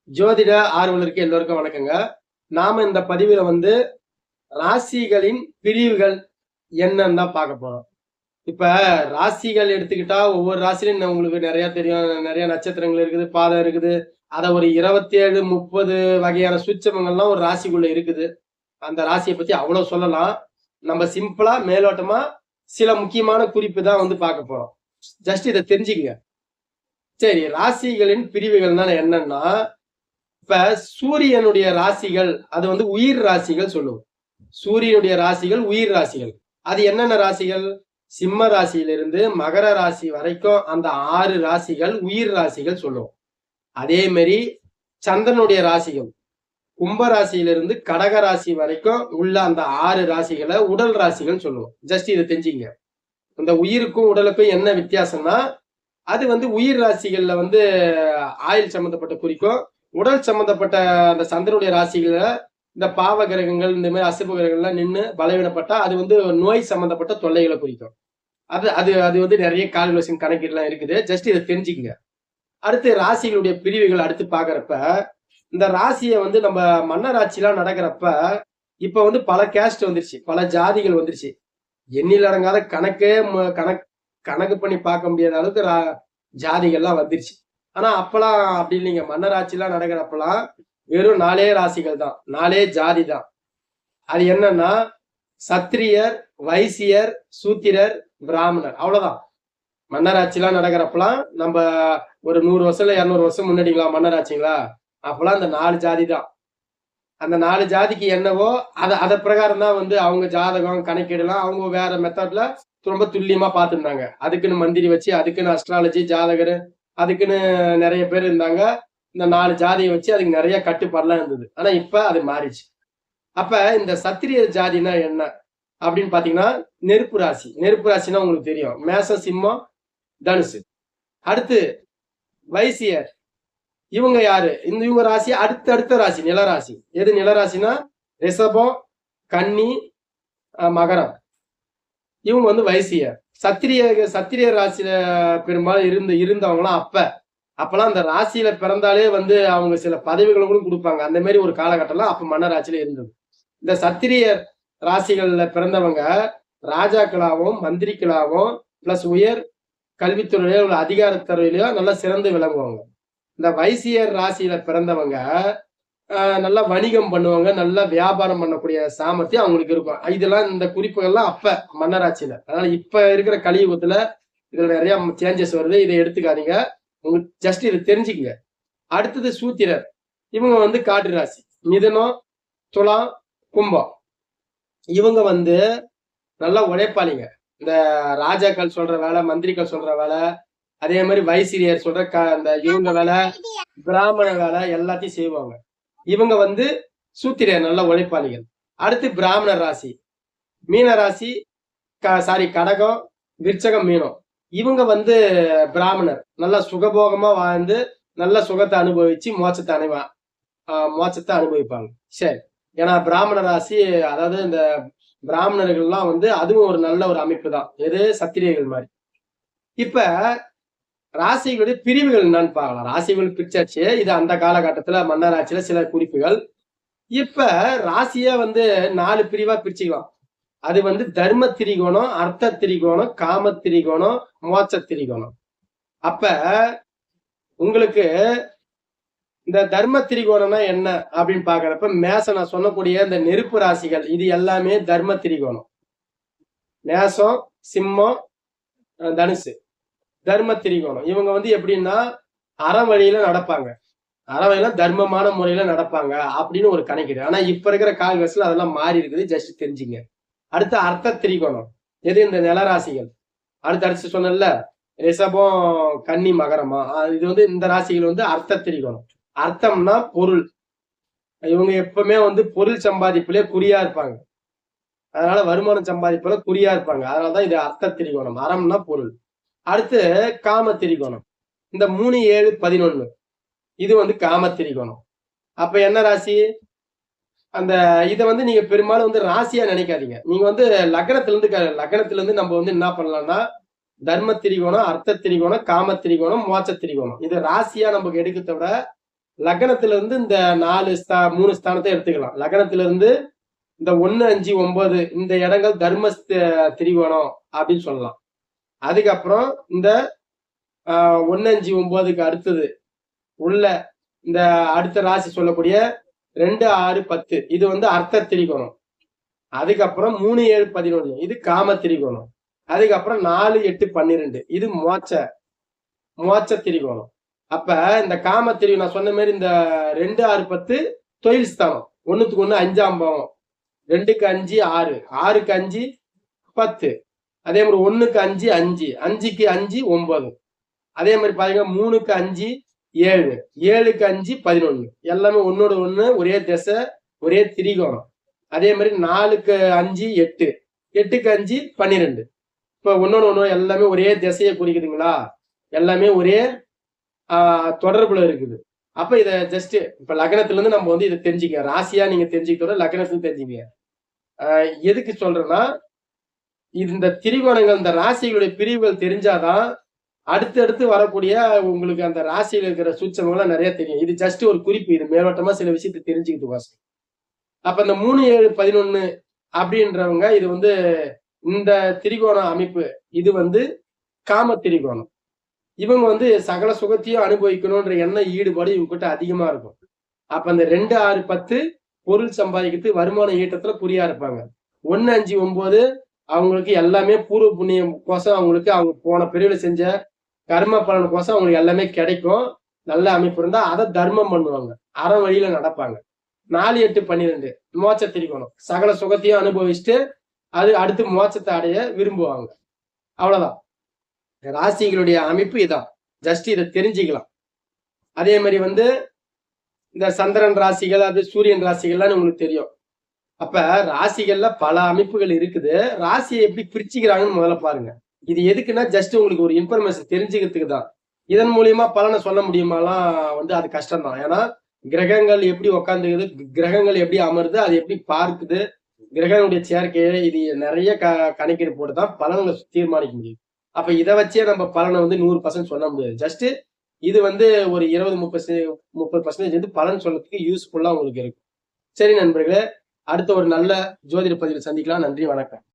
ஜோதிட ஆர்வலருக்கு எல்லோருக்கும் வணக்கங்க. நாம இந்த பதிவுல ராசிகளின் பிரிவுகள் என்னன்னு தான் பார்க்க போறோம். இப்ப ராசிகள் எடுத்துக்கிட்டா ஒவ்வொரு ராசியிலும் உங்களுக்கு நிறைய தெரியும். நிறைய நட்சத்திரங்கள் இருக்குது, பாதம் இருக்குது. அத ஒரு 27, 30 வகையான சூட்சமங்கள்லாம் ஒரு ராசிக்குள்ள இருக்குது. அந்த ராசிய பத்தி அவ்வளவு சொல்லலாம். நம்ம சிம்பிளா மேலோட்டமா சில முக்கியமான குறிப்பு தான் பார்க்க போறோம். ஜஸ்ட் இத தெரிஞ்சுக்கங்க. சரி, ராசிகளின் பிரிவுகள்னா என்னன்னா, இப்ப சூரியனுடைய ராசிகள் அது உயிர் ராசிகள் சொல்லுவோம். சூரியனுடைய ராசிகள் உயிர் ராசிகள். அது என்னென்ன ராசிகள்? சிம்ம ராசியிலிருந்து மகர ராசி வரைக்கும் அந்த 6 ராசிகள் உயிர் ராசிகள் சொல்லுவோம். அதே மாதிரி சந்திரனுடைய ராசிகள் கும்ப ராசியிலிருந்து கடக ராசி வரைக்கும் உள்ள அந்த 6 ராசிகளை உடல் ராசிகள் சொல்லுவோம். ஜஸ்ட் இதை தெரிஞ்சுங்க. இந்த உயிருக்கும் உடலுக்கும் என்ன வித்தியாசம்னா, அது உயிர் ராசிகள்ல ஆயுள் சம்பந்தப்பட்ட குறிக்கும். உடல் சம்பந்தப்பட்ட அந்த சந்திரனுடைய ராசிகள இந்த பாவ கிரகங்கள் இந்த மாதிரி அசுப கிரகங்கள்லாம் நின்று பலவீனப்பட்டா அது நோய் சம்பந்தப்பட்ட தொல்லைகளை குறிக்கும். அது அது அது நிறைய கால்குலேஷன் கணக்கீடுலாம் இருக்குது. ஜஸ்ட் இதை தெரிஞ்சுக்கங்க. அடுத்து ராசிகளுடைய பிரிவுகள் அடுத்து பாக்குறப்ப இந்த ராசியை நம்ம மன்னராட்சிலாம் நடக்கிறப்ப இப்ப பல கேஸ்ட் வந்துருச்சு, பல ஜாதிகள் வந்துருச்சு. எண்ணில் அடங்காத கணக்கு பண்ணி பார்க்க முடியாத அளவுக்கு ஜாதிகள்லாம் வந்துருச்சு. ஆனா அப்பெல்லாம் அப்படி இல்லைங்க. மன்னராட்சிலாம் நடக்கிறப்பெல்லாம் வெறும் 4 ராசிகள் தான், 4 ஜாதி தான். அது என்னன்னா சத்திரியர், வைசியர், சூத்திரர், பிராமணர், அவ்வளவுதான். மன்னராட்சிலாம் நடக்கிறப்பெல்லாம் நம்ம ஒரு 100 வருஷம் 200 வருஷம் முன்னாடிங்களா மன்னராட்சிங்களா, அப்பெல்லாம் அந்த 4 ஜாதி தான். அந்த 4 ஜாதிக்கு என்னவோ அத பிரகாரம் தான் அவங்க ஜாதகம் கணக்கீடுலாம் அவங்க வேற மெத்தட்ல ரொம்ப துல்லியமா பார்த்துருந்தாங்க. அதுக்குன்னு மந்திரி வச்சு, அதுக்குன்னு அஸ்ட்ராலஜி, ஜாதகர், அதுக்குன்னு நிறைய பேர் இருந்தாங்க. இந்த 4 ஜாதியை வச்சு அதுக்கு நிறைய கட்டுப்பாடுலாம் இருந்தது. ஆனா இப்ப அது மாறிச்சு. அப்ப இந்த சத்திரிய ஜாதினா என்ன அப்படின்னு பாத்தீங்கன்னா, நெருப்பு ராசி. நெருப்பு ராசினா உங்களுக்கு தெரியும், மேசம், சிம்மம், தனுசு. அடுத்து வைசியர். இவங்க யாரு? இவங்க ராசி அடுத்த ராசி நிலராசி. எது நிலராசினா ரிஷபம், கன்னி, மகரம். இவங்க வைசியர். சத்திரிய ராசியில பெரும்பாலும் இருந்தவங்களாம் அப்பெல்லாம் அந்த ராசியில பிறந்தாலே அவங்க சில பதவிகளை கூட கொடுப்பாங்க. அந்த மாதிரி ஒரு காலகட்டம்லாம் அப்ப மன்னராட்சியில இருந்தது. இந்த சத்திரியர் ராசிகள்ல பிறந்தவங்க ராஜாக்களாகவும் மந்திரிகளாகவும் பிளஸ் உயர் கல்வித்துறையில உள்ள அதிகாரத்துறையிலயோ நல்லா சிறந்து விளங்குவாங்க. இந்த வைசியர் ராசியில பிறந்தவங்க நல்லா வணிகம் பண்ணுவாங்க, நல்லா வியாபாரம் பண்ணக்கூடிய சாமர்த்தியம் அவங்களுக்கு இருக்கும். இதெல்லாம் இந்த குறிப்புகள்லாம் அப்ப மன்னராட்சியில. அதனால இப்ப இருக்கிற கலியுகத்துல இதுல நிறைய சேஞ்சஸ் வருது. இதை எடுத்துக்காதீங்க. உங்களுக்கு ஜஸ்ட் இதை தெரிஞ்சுக்கங்க. அடுத்தது சூத்திரர். இவங்க காற்று ராசி. மிதுனம், துலாம், கும்பம். இவங்க நல்லா உழைப்பாளிங்க. இந்த ராஜாக்கள் சொல்ற வேலை, மந்திரிகள் சொல்ற வேலை, அதே மாதிரி வைசிரியர் சொல்ற இவங்க வேலை, பிராமண வேலை எல்லாத்தையும் செய்வாங்க. இவங்க சூத்திரர் நல்ல உழைப்பாளிகள். அடுத்து பிராமணர் ராசி. மீன ராசி, கடகம், விருச்சகம், மீனம். இவங்க பிராமணர் நல்லா சுகபோகமா வாழ்ந்து நல்ல சுகத்தை அனுபவிச்சு மோட்சத்தை அனுபவிப்பாங்க. சரி, ஏன்னா பிராமண ராசி, அதாவது இந்த பிராமணர்கள்லாம் அதுவும் ஒரு நல்ல ஒரு அமைப்பு தான். எது சத்திரியர்கள் மாதிரி. இப்ப ராசிகளுடைய பிரிவுகள் என்னன்னு பார்க்கலாம். ராசிகள் பிரிச்சாச்சு. இது அந்த காலகட்டத்துல மன்னராட்சியில சில குறிப்புகள். இப்ப ராசியா 4 பிரிவா பிரிச்சுக்கலாம். அது தர்ம திரிகோணம், அர்த்த திரிகோணம், காம திரிகோணம், மோட்ச திரிகோணம். அப்ப உங்களுக்கு இந்த தர்ம திரிகோணம்னா என்ன அப்படின்னு பாக்குறப்ப மேசம் நான் சொன்னக்கூடிய இந்த நெருப்பு ராசிகள் இது எல்லாமே தர்ம திரிகோணம். மேசம், சிம்மம், தனுசு தர்ம திரிகோணம். இவங்க எப்படின்னா அறவழியில நடப்பாங்க, அறவழியில தர்மமான முறையில நடப்பாங்க அப்படின்னு ஒரு கணக்கீடு. ஆனா இப்ப இருக்கிற கால்வெஸ்ல அதெல்லாம் மாறி இருக்குது. ஜஸ்ட் தெரிஞ்சுங்க. அடுத்து அர்த்த திரிகோணம். எது? இந்த நிலராசிகள். அடுத்து சொன்னல ரிஷபம், கன்னி, மகரமா. இது இந்த ராசிகள் அர்த்த திரிகோணம். அர்த்தம்னா பொருள். இவங்க எப்பவுமே பொருள் சம்பாதிப்புலயே குறியா இருப்பாங்க. அதனால வருமானம் சம்பாதிப்புல குறியா இருப்பாங்க. அதனாலதான் இது அர்த்த திரிகோணம். அறம்னா பொருள். அடுத்து காம திரிகோணம். இந்த 3, 7, 11 இது காம திரிகோணம். அப்ப என்ன ராசி? அந்த இதை நீங்க பெரும்பாலும் ராசியா நினைக்காதீங்க. நீங்க லக்னத்துல இருந்து நம்ம என்ன பண்ணலாம்னா தர்ம திரிகோணம், அர்த்த திரிகோணம், காம திரிகோணம், மோட்ச திரிகோணம். இது ராசியா நமக்கு எடுக்கிறத விட லக்னத்துல இருந்து இந்த 3 ஸ்தானத்தை எடுத்துக்கலாம். லக்னத்துல இருந்து இந்த 1, 5, 9 இந்த இடங்கள் தர்ம திரிகோணம் அப்படின்னு சொல்லலாம். அதுக்கப்புறம் இந்த 1, 5, 9க்கு அடுத்தது உள்ள இந்த அடுத்த ராசி சொல்லக்கூடிய 2, 6, 10 இது வந்து அர்த்த திரிகோணம். அதுக்கப்புறம் 3, 7, 11 இது காம திரிகோணம். அதுக்கப்புறம் 4, 8, 12 இது மோட்ச திரிகோணம். அப்ப இந்த காம திரிகோணம் நான் சொன்ன மாதிரி இந்த 2, 6, 10 தொழில் ஸ்தானம். 1க்கு 1 5ஆம் பாவம், 2க்கு 5 6, 6க்கு 5 10, அதே மாதிரி 1க்கு 5 5, 5க்கு 5 9, அதே மாதிரி பாருங்க 3க்கு 5 7, 7க்கு 5 11 எல்லாமே ஒன்னோட ஒண்ணு ஒரே திசை ஒரே திரிகோணம். அதே மாதிரி 4க்கு 5 8, 8க்கு 5 12. இப்ப ஒன்னோட ஒண்ணு எல்லாமே ஒரே திசையை குறிக்குதுங்களா, எல்லாமே ஒரே தொடர்புல இருக்குது. அப்ப இத ஜஸ்ட் இப்ப லக்னத்துல இருந்து நம்ம வந்து இதை தெரிஞ்சுக்க, ராசியா நீங்க தெரிஞ்சுக்கிட்டோட லக்னத்துல தெரிஞ்சுக்க. எதுக்கு சொல்றேன்னா, இந்த திரிகோணங்கள் இந்த ராசிகளுடைய பிரிவுகள் தெரிஞ்சாதான் அடுத்தடுத்து வரக்கூடிய உங்களுக்கு அந்த ராசியில் இருக்கிற சூட்சமங்கள்லாம் நிறைய தெரியும். இது ஜஸ்ட் ஒரு குறிப்பு, இது மேலோட்டமா சில விஷயத்தை தெரிஞ்சுக்கிட்டு வாசம். அப்ப இந்த 3, 7, 11 அப்படின்றவங்க இது வந்து இந்த திரிகோண அமைப்பு இது வந்து காம திரிகோணம். இவங்க வந்து சகல சுகத்தையும் அனுபவிக்கணும்ன்ற எண்ணம் ஈடுபாடு இவங்க கிட்ட அதிகமா இருக்கும். அப்ப இந்த 2, 6, 10 பொருள் சம்பாதிக்கிறது வருமான ஈட்டத்துல குறியா இருப்பாங்க. 1, 5, 9 அவங்களுக்கு எல்லாமே பூர்வ புண்ணியம் கோசம், அவங்களுக்கு அவங்க போன பிரிவுல செஞ்ச கர்ம பலனுக்கோசம் அவங்களுக்கு எல்லாமே கிடைக்கும். நல்ல அமைப்பு இருந்தா அதை தர்மம் பண்ணுவாங்க, அற வழியில நடப்பாங்க. 4, 8, 12 மோட்ச திரிகோணம். சகல சுகத்தையும் அனுபவிச்சுட்டு அது அடுத்து மோட்சத்தை அடைய விரும்புவாங்க. அவ்வளவுதான் ராசிகளுடைய அமைப்பு. இதான் ஜஸ்ட் இதை தெரிஞ்சுக்கலாம். அதே மாதிரி வந்து இந்த சந்திரன் ராசிகள் அது சூரியன் ராசிகள்லாம் உங்களுக்கு தெரியும். அப்ப ராசிகள்ல பல அமைப்புகள் இருக்குது. ராசியை எப்படி பிரிச்சுக்கிறாங்கன்னு முதல்ல பாருங்க. இது எதுக்குன்னா ஜஸ்ட் உங்களுக்கு ஒரு இன்ஃபர்மேஷன் தெரிஞ்சுக்கிறதுக்கு தான். இதன் மூலியமா பலனை சொல்ல முடியுமாலாம் வந்து அது கஷ்டம் தான். ஏன்னா கிரகங்கள் எப்படி உக்காந்துக்குது, கிரகங்கள் எப்படி அமருது, அது எப்படி பார்க்குது, கிரகங்களுடைய சேர்க்கையை இது நிறைய கணக்கீடு போட்டு தான் பலன்களை தீர்மானிக்க முடியும். அப்ப இதை வச்சே நம்ம பலனை வந்து 100% சொல்ல முடியாது. ஜஸ்ட் இது வந்து ஒரு 20-30% வந்து பலன் சொல்றதுக்கு யூஸ்ஃபுல்லா உங்களுக்கு இருக்கும். சரி நண்பர்களே, அடுத்த ஒரு நல்ல ஜோதிட பதிவில் சந்திக்கலாம். நன்றி, வணக்கம்.